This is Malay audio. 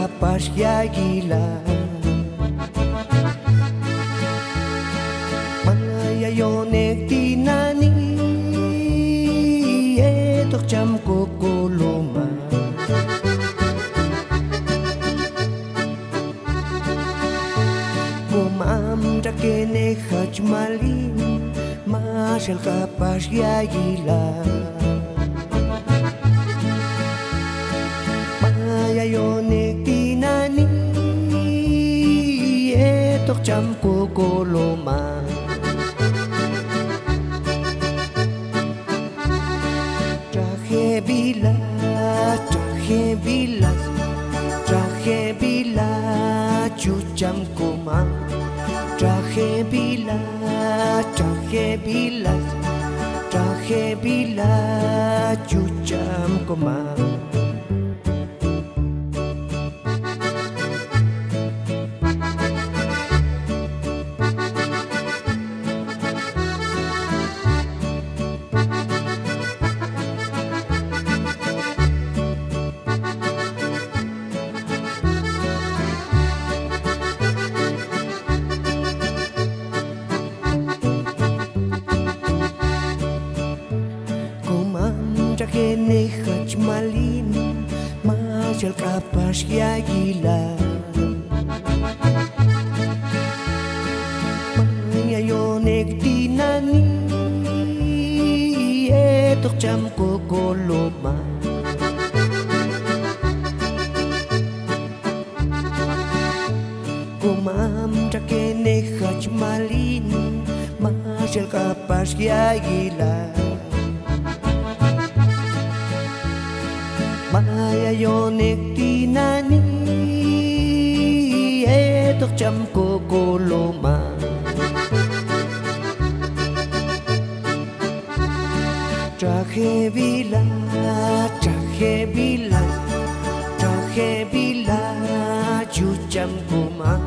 kapas ya gila Maya yonek tinani Etok jam kukuluma Mumam jakene hajmalin Masal kapas ya gila Maya yonek tinani Etok jam kukuluma Traje bila cucam kuma Traje bila cucam kuma Kene hajmalin Masal kapas ya gila Maya yonek tinani Etok jam kukuluma Kumam kene hajmalin Masal kapas ya gila Maya yonek tinani Etok jam kukuluma Traje bila cucam kuma